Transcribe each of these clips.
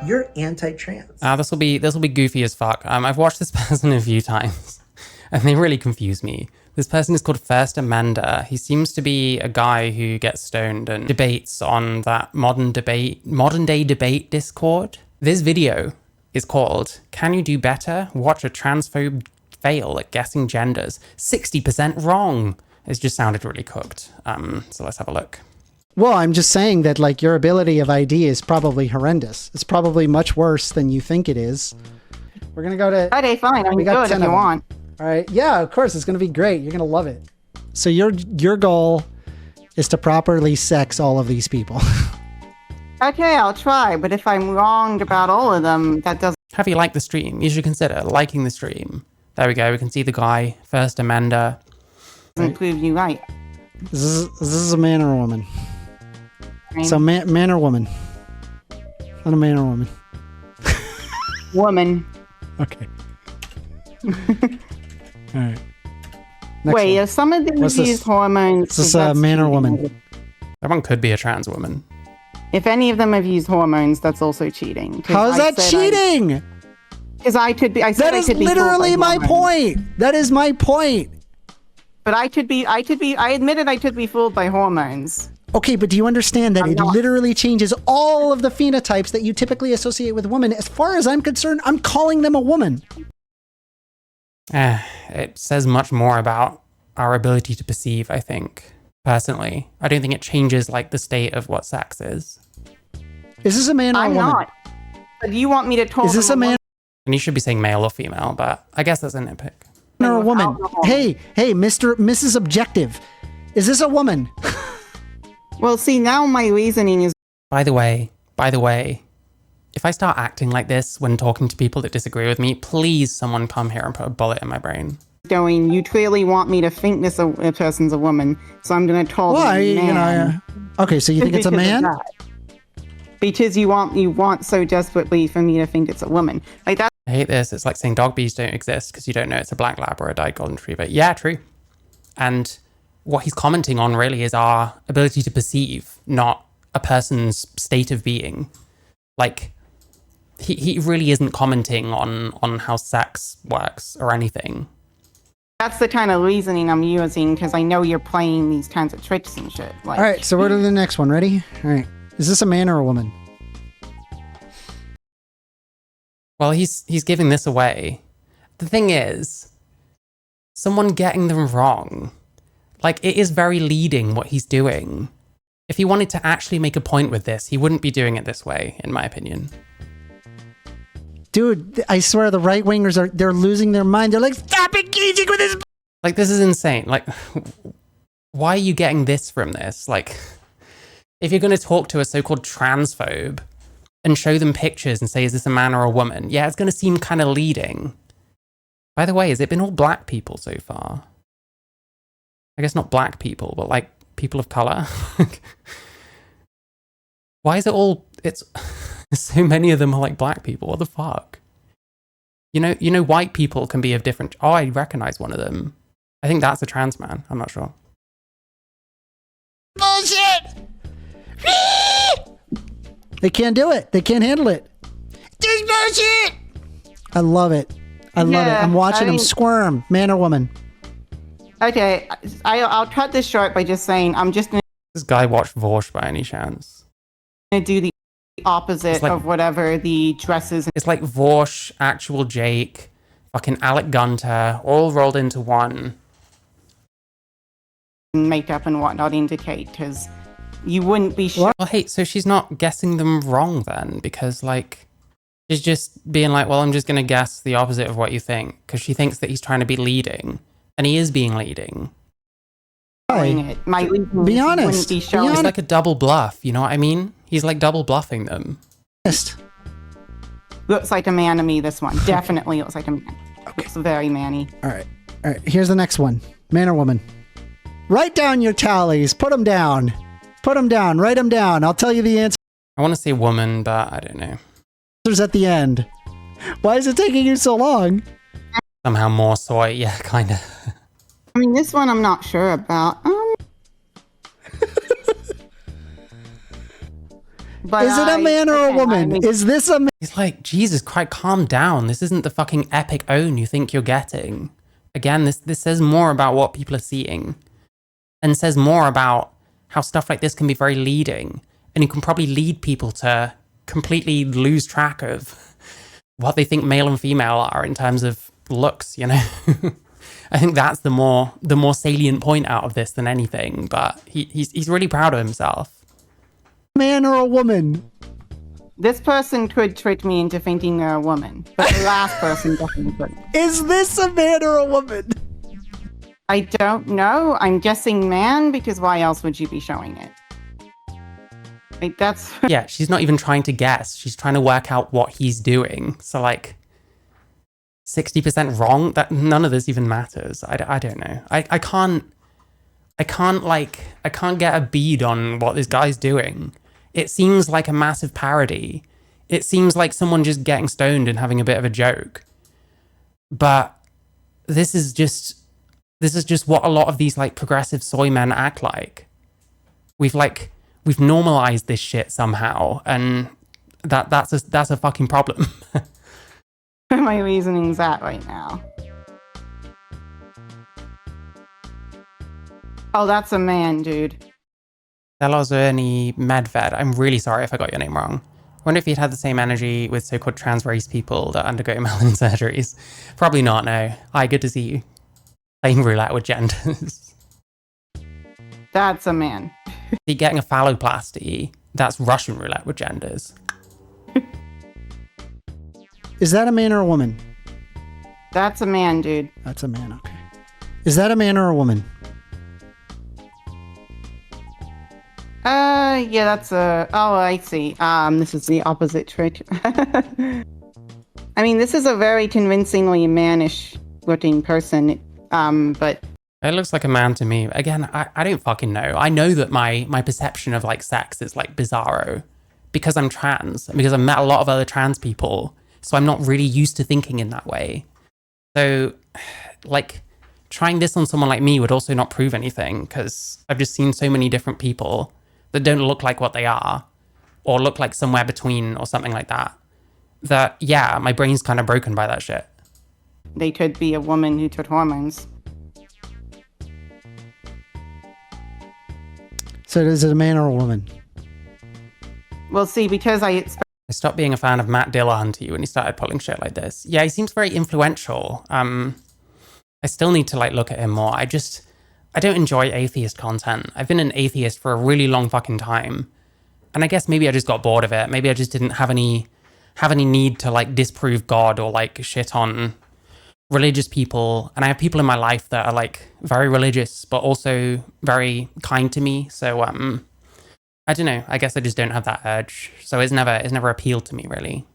You're anti-trans. This will be goofy as fuck. I've watched this person a few times, and they really confuse me. This person is called First Amender. He seems to be a guy who gets stoned and debates on that modern day debate Discord. This video is called "Can You Do Better? Watch a Transphobe Fail at Guessing Genders. 60% Wrong." It just sounded really cooked. So let's have a look. Well, I'm just saying that, like, your ability of ID is probably horrendous. It's probably much worse than you think it is. We're going to go to... Okay, fine. I'm good if you want. All right. Yeah, of course. It's going to be great. You're going to love it. So your goal is to properly sex all of these people. Okay, I'll try. But if I'm wrong about all of them, that doesn't... Have you liked the stream? You should consider liking the stream. There we go. We can see the guy, First Amender. Doesn't prove you right. This is a man or a woman? So man or woman? Not a man or woman. Woman. Okay. All right. Wait, if some of these use hormones... Is this a man or woman? That one could be a trans woman. If any of them have used hormones, that's also cheating. How is that cheating? Because I could be... That is literally my point. That is my point. But I admitted I could be fooled by hormones. Okay, but do you understand that it literally changes all of the phenotypes that you typically associate with women? As far as I'm concerned, I'm calling them a woman. It says much more about our ability to perceive, I think. Personally, I don't think it changes like the state of what sex is. Is this a man or a woman? I'm not. But you want me to talk? Is this a man? And you should be saying male or female, but I guess that's a nitpick. Or a woman? Hey, Mrs. Objective. Is this a woman? Well, see, now my reasoning is... By the way, if I start acting like this when talking to people that disagree with me, please someone come here and put a bullet in my brain. Going, you clearly want me to think this a person's a woman, so I'm going to call them a man. Okay, so you think it's a man? Because you want so desperately for me to think it's a woman. Like that. I hate this. It's like saying dog bees don't exist because you don't know it's a black lab or a dyed golden retriever. Yeah, true. And what he's commenting on really is our ability to perceive, not a person's state of being. Like, he really isn't commenting on how sex works or anything. That's the kind of reasoning I'm using because I know you're playing these kinds of tricks and shit. Like, all right, so we're to the next one. Ready? All right. Is this a man or a woman? Well, he's giving this away. The thing is, someone getting them wrong, like, it is very leading what he's doing. If he wanted to actually make a point with this, he wouldn't be doing it this way, in my opinion. Dude, I swear the right-wingers they're losing their mind. They're like, stop engaging with this. Like, this is insane. Like, why are you getting this from this? Like, if you're going to talk to a so-called transphobe and show them pictures and say, is this a man or a woman? Yeah, it's going to seem kind of leading. By the way, has it been all black people so far? I guess not black people, but like people of color. Why is it all, it's so many of them are like black people. What the fuck? You know, white people can be of different, oh, I recognize one of them. I think that's a trans man. I'm not sure. Bullshit! They can't do it. They can't handle it. This bullshit! I love it. I love it. I'm watching them squirm. Man or woman? Okay, I'll cut this short by just saying I'm just going to... This guy watched Vorsh by any chance? ...do the opposite of whatever the dresses... It's like Vorsh, Actual Jake, fucking Alec Gunter, all rolled into one. ...makeup and whatnot indicate, because you wouldn't be sure... Well, hey, so she's not guessing them wrong then, because, like, she's just being like, well, I'm just going to guess the opposite of what you think, because she thinks that he's trying to be leading. And he is being leading. Be honest. It's like a double bluff, you know what I mean? He's like double bluffing them. Looks like a man to me, this one. Definitely looks like a man. Okay. Looks very manny. All right. Here's the next one. Man or woman? Write down your tallies. Put them down. Put them down. Write them down. I'll tell you the answer. I want to say woman, but I don't know. Answers at the end. Why is it taking you so long? Somehow more soy. Yeah, kind of. I mean, this one I'm not sure about. But is it a man or a woman? Is this a man? He's like, Jesus Christ, calm down. This isn't the fucking epic own you think you're getting. Again, this says more about what people are seeing and says more about how stuff like this can be very leading. And you can probably lead people to completely lose track of what they think male and female are in terms of looks, you know? I think that's the more salient point out of this than anything. But he's really proud of himself. Man or a woman? This person could trick me into thinking they're a woman, but the last person definitely could. Is this a man or a woman? I don't know. I'm guessing man, because why else would you be showing it? Like, that's... Yeah, she's not even trying to guess. She's trying to work out what he's doing. So, like, 60% wrong? That none of this even matters. I don't know. I can't get a bead on what this guy's doing. It seems like a massive parody. It seems like someone just getting stoned and having a bit of a joke. But this is just what a lot of these like progressive soy men act like. We've normalized this shit somehow, and that's a fucking problem. Where my reasoning's at right now. Oh, that's a man, dude. Zelozerny Medved. I'm really sorry if I got your name wrong. I wonder if he'd had the same energy with so-called trans race people that undergo melon surgeries. Probably not, no. Hi, good to see you. Playing roulette with genders. That's a man. Be getting a phalloplasty, that's Russian roulette with genders. Is that a man or a woman? That's a man, dude. That's a man, okay. Is that a man or a woman? Yeah, that's a... Oh, I see. This is the opposite trick. I mean, this is a very convincingly mannish-looking person, but... It looks like a man to me. Again, I don't fucking know. I know that my perception of, like, sex is, like, bizarro. Because I'm trans. Because I've met a lot of other trans people. So I'm not really used to thinking in that way. So, like, trying this on someone like me would also not prove anything. Because I've just seen so many different people that don't look like what they are, or look like somewhere between, or something like that. That, yeah, my brain's kind of broken by that shit. They could be a woman who took hormones. So is it a man or a woman? We'll see, because I stopped being a fan of Matt Dillahunty when he started pulling shit like this. Yeah, he seems very influential. I still need to, like, look at him more. I don't enjoy atheist content. I've been an atheist for a really long fucking time. And I guess maybe I just got bored of it. Maybe I just didn't have any need to, like, disprove God or, like, shit on religious people. And I have people in my life that are, like, very religious, but also very kind to me. So, I don't know. I guess I just don't have that urge. So it's never appealed to me, really.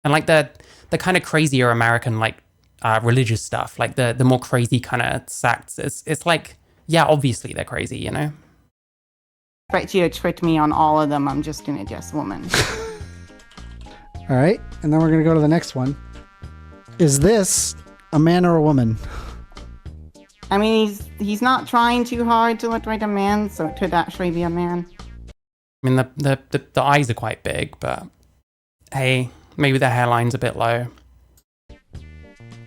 And, like, the kind of crazier American, like, religious stuff, like the more crazy kind of sects, it's like, yeah, obviously they're crazy, you know? expect you to trick me on all of them. I'm just going to guess woman. All right. And then we're going to go to the next one. Is this a man or a woman? I mean, he's not trying too hard to look like a man, so it could actually be a man. I mean, the eyes are quite big, but hey, maybe the hairline's a bit low.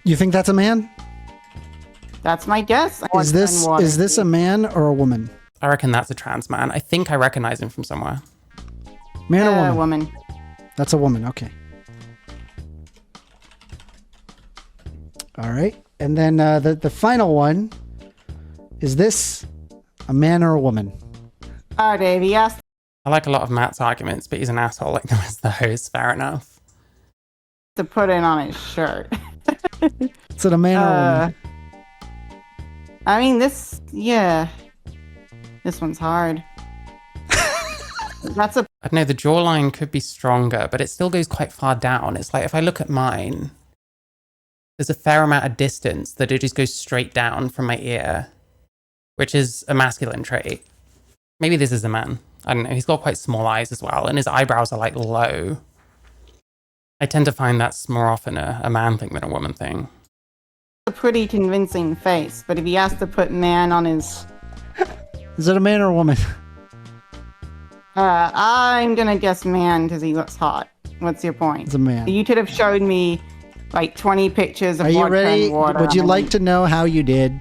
You think that's a man? That's my guess. Is this a man or a woman? I reckon that's a trans man. I think I recognize him from somewhere. Man or woman? Woman. That's a woman. Okay. All right. And then the final one. Is this a man or a woman? Dave, yes. I like a lot of Matt's arguments, but he's an asshole like the rest of the hosts. Fair enough. To put it on his shirt. Is it a man or a woman? I mean, this one's hard. I don't know, the jawline could be stronger, but it still goes quite far down. It's like, if I look at mine, there's a fair amount of distance that it just goes straight down from my ear, which is a masculine trait. Maybe this is a man. I don't know. He's got quite small eyes as well, and his eyebrows are, like, low. I tend to find that's more often a man thing than a woman thing. A pretty convincing face, but if he has to put man on his... Is it a man or a woman? I'm gonna guess man because he looks hot. What's your point? It's a man. You could have showed me like 20 pictures of Are you vodka ready? and water. Would you like to know how you did?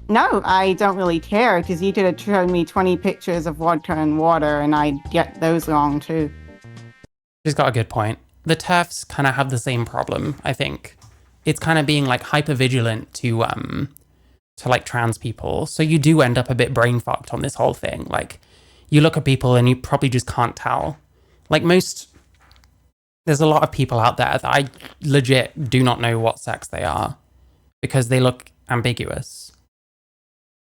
No, I don't really care because you could have shown me 20 pictures of vodka and water and I'd get those wrong too. She's got a good point. The TERFs kind of have the same problem, I think. It's kind of being like hyper vigilant to like trans people. So you do end up a bit brain fucked on this whole thing. Like you look at people and you probably just can't tell. Like there's a lot of people out there that I legit do not know what sex they are because they look ambiguous.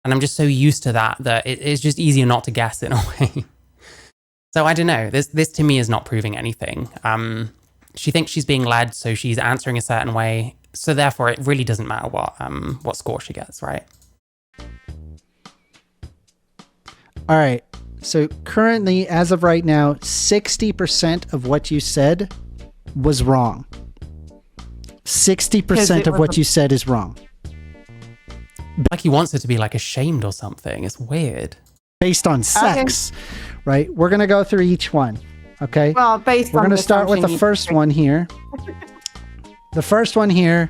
And I'm just so used to that it's just easier not to guess in a way. So I don't know. This to me is not proving anything. She thinks she's being led, so she's answering a certain way. So therefore, it really doesn't matter what score she gets, right? All right. So currently, as of right now, 60% of what you said was wrong. 60% of what you said is wrong. Like he wants her to be like ashamed or something. It's weird. Based on sex, right? We're going to go through each one, okay? Well, we're going to start with the first one here. The first one here.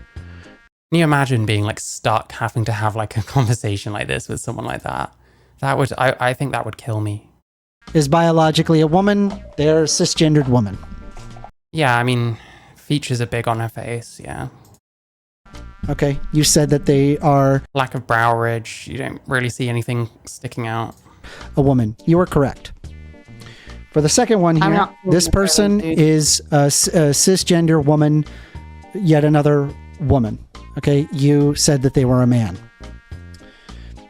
Can you imagine being like stuck having to have like a conversation like this with someone like that? I think that would kill me. Is biologically a woman. They're a cisgendered woman. Yeah, I mean, features are big on her face, yeah. Okay, you said that they are... Lack of brow ridge, you don't really see anything sticking out. A woman. You are correct. For the second one here, this person is a cisgender woman, yet another woman. Okay, you said that they were a man.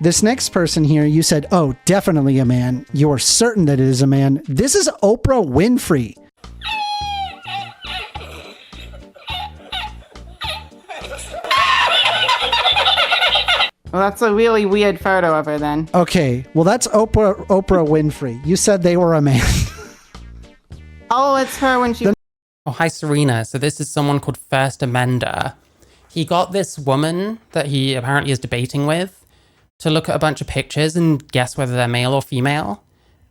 This next person here, you said, oh, definitely a man. You are certain that it is a man. This is Oprah Winfrey. Well, that's a really weird photo of her then. Okay, well, that's Oprah Winfrey. You said they were a man. Oh, it's her when she... Oh, hi, Serena. So this is someone called First Amender. He got this woman that he apparently is debating with to look at a bunch of pictures and guess whether they're male or female.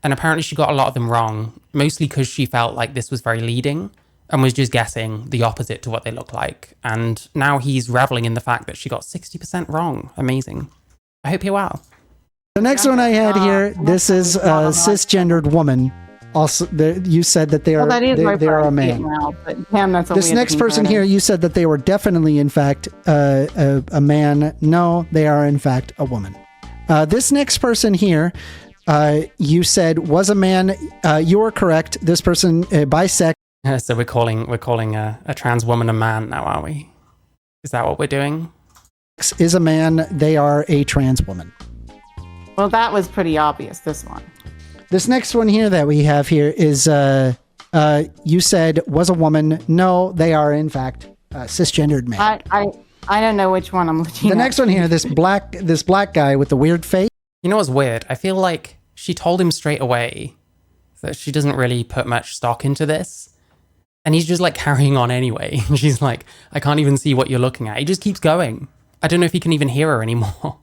And apparently she got a lot of them wrong, mostly because she felt like this was very leading and was just guessing the opposite to what they look like. And now he's reveling in the fact that she got 60% wrong. Amazing. I hope you're well. The next one I had here, this is a cisgendered woman. Also, you said that they are a man. Now, but Pam, that's a this next person here, you said that they were definitely, in fact, a man. No, they are, in fact, a woman. This next person here, you said was a man. You are correct. This person, bisexual. So we're calling a trans woman a man now, are we? Is that what we're doing? Is a man. They are a trans woman. Well, that was pretty obvious, this one. This next one here that we have here is, you said was a woman. No, they are, in fact, cisgendered man. I don't know which one I'm looking at. The next one here, this black guy with the weird face. You know what's weird? I feel like she told him straight away that she doesn't really put much stock into this. And he's just like carrying on anyway. She's like, I can't even see what you're looking at. He just keeps going. I don't know if he can even hear her anymore.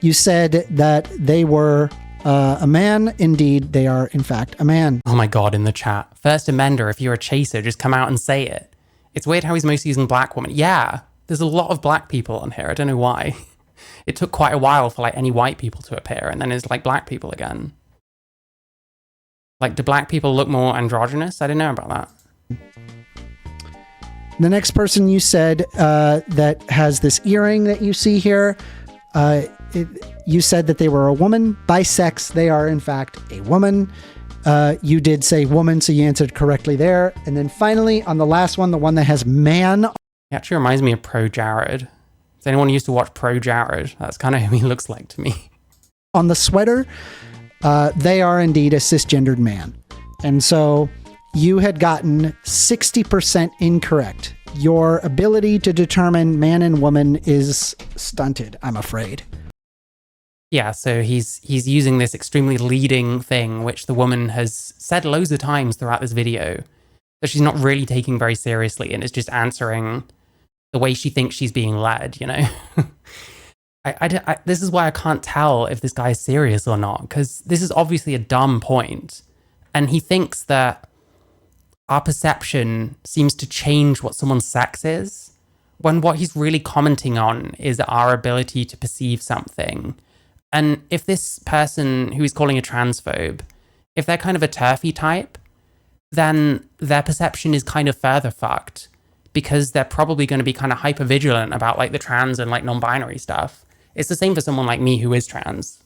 You said that they were a man. Indeed, they are, in fact, a man. Oh my God, in the chat. First Amender, if you're a chaser, just come out and say it. It's weird how he's mostly using black women. Yeah, there's a lot of black people on here. I don't know why. It took quite a while for like any white people to appear, and then it's like black people again. Like, do black people look more androgynous? I didn't know about that. The next person you said that has this earring that you see here, you said that they were a woman. Bisex, they are, in fact, a woman. You did say woman, so you answered correctly there. And then finally, on the last one, the one that has man. It actually reminds me of Pro Jared. Is anyone used to watch Pro Jared? That's kind of who he looks like to me. On the sweater, they are indeed a cisgendered man. And so you had gotten 60% incorrect. Your ability to determine man and woman is stunted, I'm afraid. Yeah, so he's using this extremely leading thing, which the woman has said loads of times throughout this video, that she's not really taking very seriously and is just answering the way she thinks she's being led, you know? This is why I can't tell if this guy is serious or not, because this is obviously a dumb point, and he thinks that our perception seems to change what someone's sex is, when what he's really commenting on is our ability to perceive something. And if this person who he's calling a transphobe, if they're kind of a turfy type, then their perception is kind of further fucked, because they're probably going to be kind of hyper vigilant about like the trans and like non-binary stuff. It's the same for someone like me who is trans.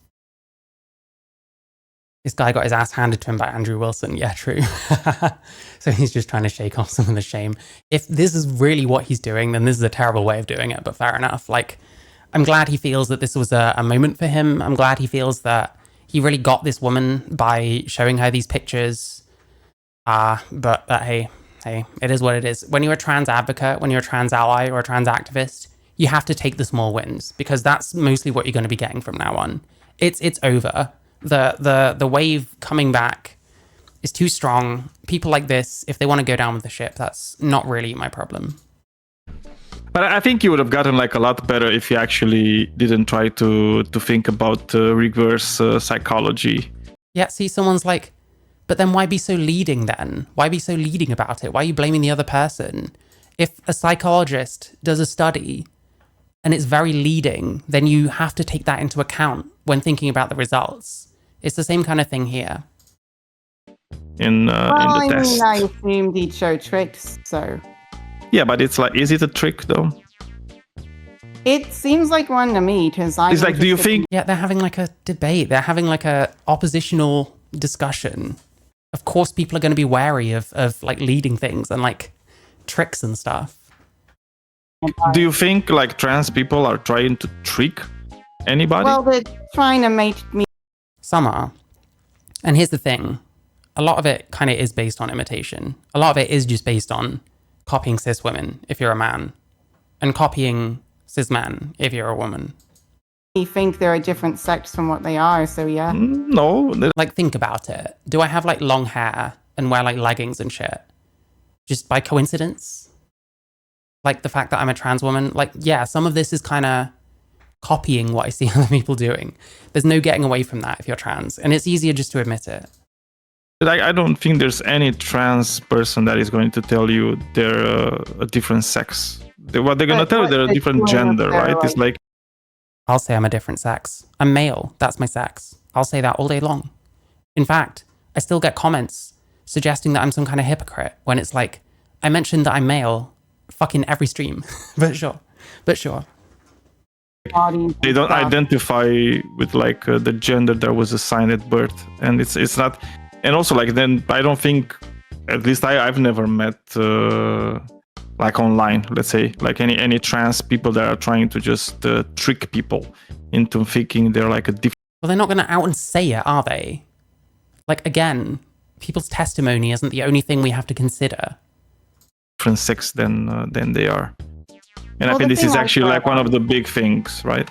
This guy got his ass handed to him by Andrew Wilson. Yeah, true. So he's just trying to shake off some of the shame. If this is really what he's doing, then this is a terrible way of doing it, but fair enough. Like, I'm glad he feels that this was a moment for him. I'm glad he feels that he really got this woman by showing her these pictures. But hey, it is what it is. When you're a trans advocate, when you're a trans ally or a trans activist, you have to take the small wins, because that's mostly what you're going to be getting from now on. It's over. The wave coming back is too strong. People like this, if they want to go down with the ship, that's not really my problem. But I think you would have gotten like a lot better if you actually didn't try to think about reverse psychology. Yeah, see, someone's like, but then why be so leading then? Why be so leading about it? Why are you blaming the other person? If a psychologist does a study and it's very leading, then you have to take that into account when thinking about the results. It's the same kind of thing here. In the test. I assumed he'd show tricks, so... Yeah, but it's like, is it a trick though? It seems like one to me, because I... It's like, do you think... Yeah, they're having like a debate. They're having like a oppositional discussion. Of course, people are going to be wary of like leading things and like tricks and stuff. Do you think like trans people are trying to trick anybody? Well, they're trying to make me... Some are. And here's the thing. A lot of it kind of is based on imitation. A lot of it is just based on copying cis women if you're a man, and copying cis men if you're a woman. You think they're a different sex from what they are, so yeah. No. Like, think about it. Do I have like long hair and wear like leggings and shit just by coincidence? Like the fact that I'm a trans woman? Like, yeah, some of this is kind of copying what I see other people doing. There's no getting away from that if you're trans, and it's easier just to admit it. I don't think there's any trans person that is going to tell you they're a different sex. What they're going to tell you, they're a different gender, right? It's like... I'll say I'm a different sex. I'm male. That's my sex. I'll say that all day long. In fact, I still get comments suggesting that I'm some kind of hypocrite when it's like, I mentioned that I'm male fucking every stream. But sure. They don't identify with like the gender that was assigned at birth. And it's not... And also, like, then I don't think, at least I've never met, like online, let's say, like any trans people that are trying to just trick people into thinking they're like a different... Well, they're not going to out and say it, are they? Like, again, people's testimony isn't the only thing we have to consider. Different sex than they are. And I think this is actually like one of the big things, right?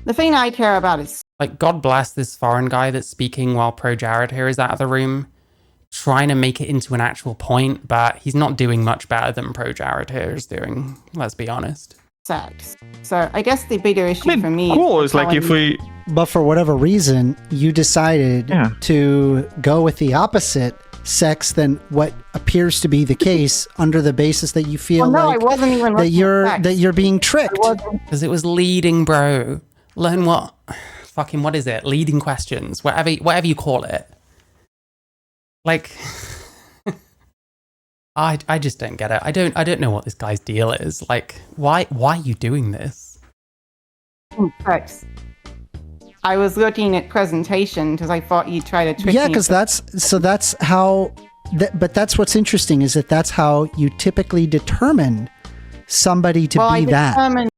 The thing I care about is... Like, God bless this foreign guy that's speaking while Pro Jared here is out of the room, trying to make it into an actual point, but he's not doing much better than Pro Jared here is doing, let's be honest. Sex. So I guess the bigger issue for me... Cool, is like if we... But for whatever reason, you decided to go with the opposite sex than what appears to be the case under the basis that you feel I wasn't even that you're being tricked. Because it was leading, bro. Learn what... Fucking, what is it? Leading questions, whatever you call it. Like, I just don't get it. I don't know what this guy's deal is. Like, why are you doing this? Sex. I was looking at presentation because I thought you'd try to trick me. Yeah, because that's how. But that's what's interesting is that that's how you typically determine somebody to be that.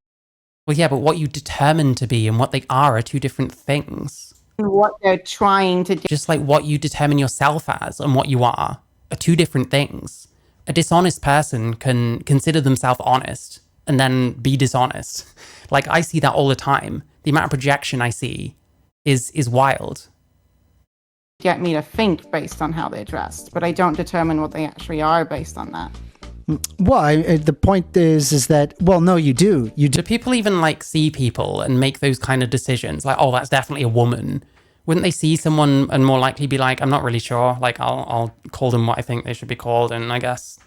Well, yeah, but what you determine to be and what they are two different things. What they're trying to do. Just like what you determine yourself as and what you are two different things. A dishonest person can consider themselves honest and then be dishonest. Like, I see that all the time. The amount of projection I see is wild. Get me to think based on how they're dressed, but I don't determine what they actually are based on that. Well, the point is that, well, no, you do. You do. Do people even like see people and make those kind of decisions? Like, oh, that's definitely a woman. Wouldn't they see someone and more likely be like, I'm not really sure. Like, I'll call them what I think they should be called. And I guess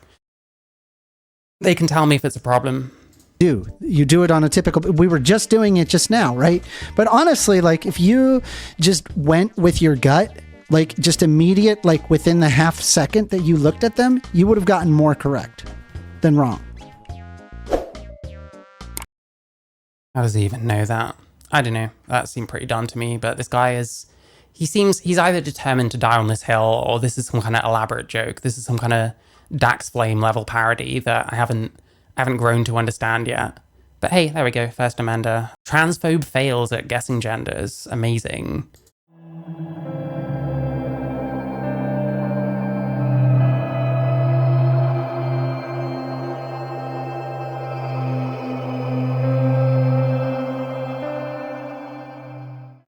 they can tell me if it's a problem. You do it on a typical, we were just doing it just now, right? But honestly, like if you just went with your gut, like just immediate, like within the half second that you looked at them, you would have gotten more correct than wrong. How does he even know that? I don't know. That seemed pretty dumb to me, but this guy he's either determined to die on this hill or this is some kind of elaborate joke. This is some kind of Dax Flame level parody that I haven't grown to understand yet. But hey, there we go. First Amanda. Transphobe fails at guessing genders. Amazing.